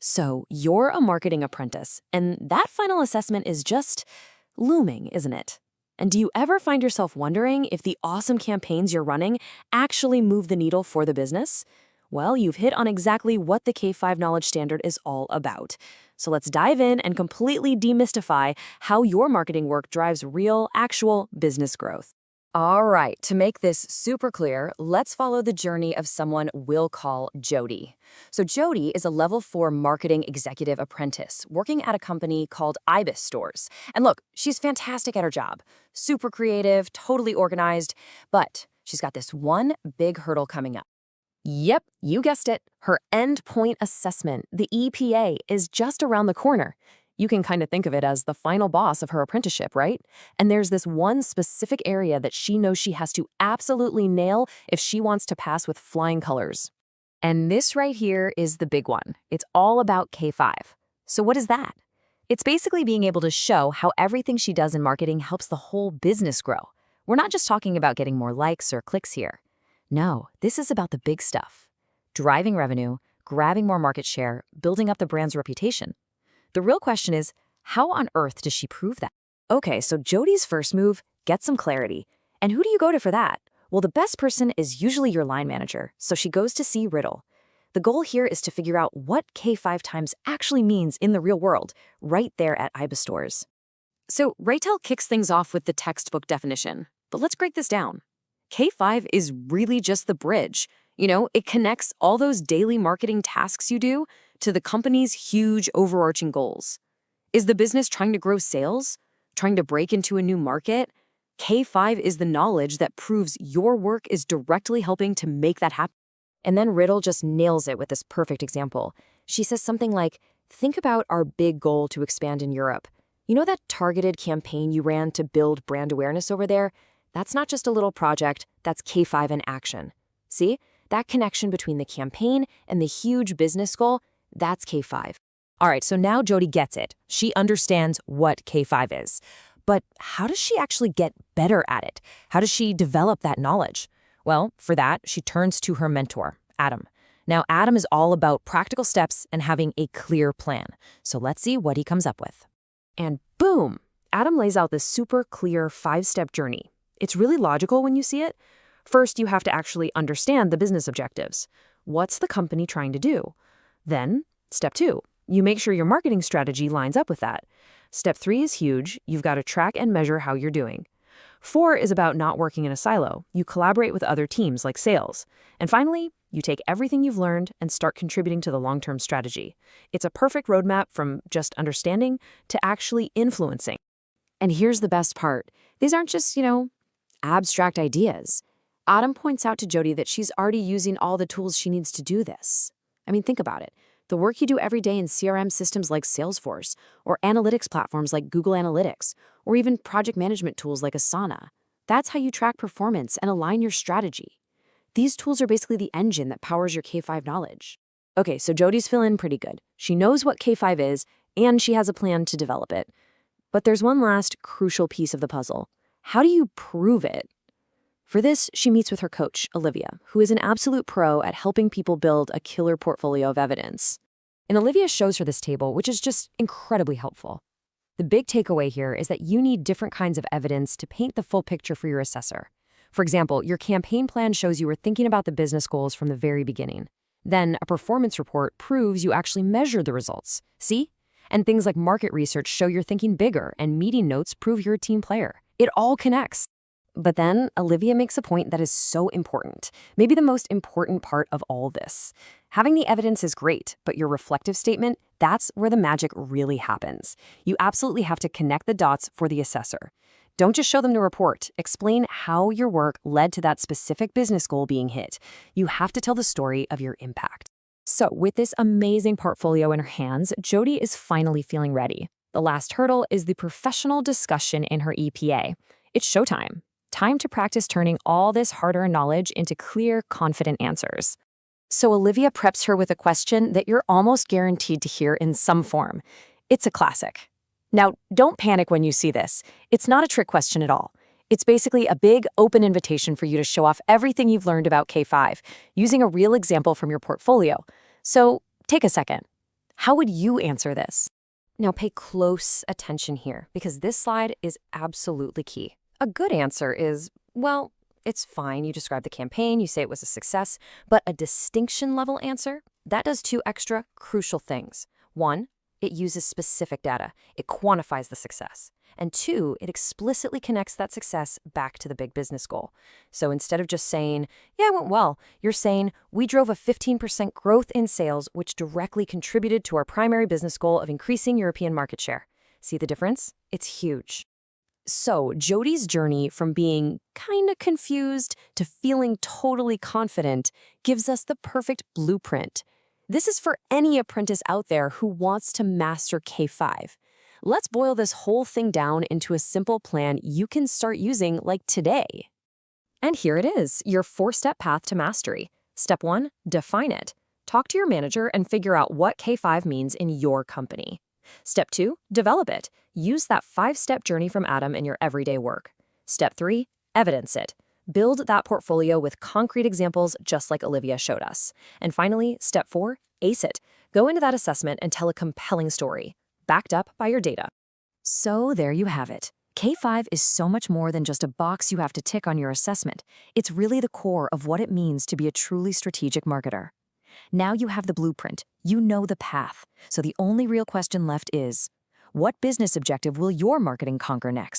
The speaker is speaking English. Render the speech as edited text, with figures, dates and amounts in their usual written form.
So, you're a marketing apprentice, and that final assessment is just looming, isn't it? And do you ever find yourself wondering if the awesome campaigns you're running actually move the needle for the business? Well, you've hit on exactly what the K5 Knowledge Standard is all about. So let's dive in and completely demystify how your marketing work drives real, actual business growth. All right, to make this super clear, let's follow the journey of someone we'll call Jody. So Jody is a level 4 marketing executive apprentice working at a company called IBIS Stores. And look, she's fantastic at her job. Super creative, totally organized, but she's got this one big hurdle coming up. Yep, you guessed it. Her endpoint assessment, the EPA, is just around the corner. You can kind of think of it as the final boss of her apprenticeship, right? And there's this one specific area that she knows she has to absolutely nail if she wants to pass with flying colors. And this right here is the big one. It's all about K5. So what is that? It's basically being able to show how everything she does in marketing helps the whole business grow. We're not just talking about getting more likes or clicks here. No, this is about the big stuff. Driving revenue, grabbing more market share, building up the brand's reputation. The real question is, how on earth does she prove that? Okay, so Jody's first move, get some clarity. And who do you go to for that? Well, the best person is usually your line manager, so she goes to see Riddle. The goal here is to figure out what K5 times actually means in the real world, right there at IBIS Stores. So Raytel kicks things off with the textbook definition, but let's break this down. K5 is really just the bridge. It connects all those daily marketing tasks you do to the company's huge overarching goals. Is the business trying to grow sales? Trying to break into a new market? K5 is the knowledge that proves your work is directly helping to make that happen. And then Riddle just nails it with this perfect example. She says something like, think about our big goal to expand in Europe. You know that targeted campaign you ran to build brand awareness over there? That's not just a little project, that's K5 in action. See? That connection between the campaign and the huge business goal, that's K5. All right, so now Jody gets it. She understands what K5 is. But how does she actually get better at it? How does she develop that knowledge? Well, for that, she turns to her mentor, Adam. Now, Adam is all about practical steps and having a clear plan. So let's see what he comes up with. And boom, Adam lays out this super clear 5-step journey. It's really logical when you see it. First, you have to actually understand the business objectives. What's the company trying to do? Then, step 2, you make sure your marketing strategy lines up with that. Step 3 is huge. You've got to track and measure how you're doing. 4 is about not working in a silo. You collaborate with other teams like sales. And finally, you take everything you've learned and start contributing to the long-term strategy. It's a perfect roadmap from just understanding to actually influencing. And here's the best part. These aren't just, abstract ideas. Adam points out to Jody that she's already using all the tools she needs to do this. I mean, think about it. The work you do every day in CRM systems like Salesforce, or analytics platforms like Google Analytics, or even project management tools like Asana. That's how you track performance and align your strategy. These tools are basically the engine that powers your K5 knowledge. Okay, so Jody's feeling pretty good. She knows what K5 is, and she has a plan to develop it. But there's one last crucial piece of the puzzle. How do you prove it? For this, she meets with her coach, Olivia, who is an absolute pro at helping people build a killer portfolio of evidence. And Olivia shows her this table, which is just incredibly helpful. The big takeaway here is that you need different kinds of evidence to paint the full picture for your assessor. For example, your campaign plan shows you were thinking about the business goals from the very beginning. Then a performance report proves you actually measured the results. See? And things like market research show you're thinking bigger, and meeting notes prove you're a team player. It all connects. But then Olivia makes a point that is so important, maybe the most important part of all this. Having the evidence is great, but your reflective statement, that's where the magic really happens. You absolutely have to connect the dots for the assessor. Don't just show them the report. Explain how your work led to that specific business goal being hit. You have to tell the story of your impact. So with this amazing portfolio in her hands, Jody is finally feeling ready. The last hurdle is the professional discussion in her EPA. It's showtime. Time to practice turning all this hard-earned knowledge into clear, confident answers. So Olivia preps her with a question that you're almost guaranteed to hear in some form. It's a classic. Now, don't panic when you see this. It's not a trick question at all. It's basically a big, open invitation for you to show off everything you've learned about K5, using a real example from your portfolio. So take a second. How would you answer this? Now pay close attention here because this slide is absolutely key. A good answer is, well, it's fine. You describe the campaign, you say it was a success, but a distinction level answer, that does two extra crucial things. One, it uses specific data. It quantifies the success. And two, it explicitly connects that success back to the big business goal. So instead of just saying, yeah, it went well, you're saying, we drove a 15% growth in sales, which directly contributed to our primary business goal of increasing European market share. See the difference? It's huge. So, Jody's journey from being kind of confused to feeling totally confident gives us the perfect blueprint. This is for any apprentice out there who wants to master K5. Let's boil this whole thing down into a simple plan you can start using like today. And here it is, your 4-step path to mastery. Step 1, define it. Talk to your manager and figure out what K5 means in your company. Step 2, develop it. Use that 5-step journey from Adam in your everyday work. Step 3, evidence it. Build that portfolio with concrete examples just like Olivia showed us. And finally, step 4, ace it. Go into that assessment and tell a compelling story, backed up by your data. So there you have it. K5 is so much more than just a box you have to tick on your assessment. It's really the core of what it means to be a truly strategic marketer. Now you have the blueprint, you know the path. So the only real question left is, what business objective will your marketing conquer next?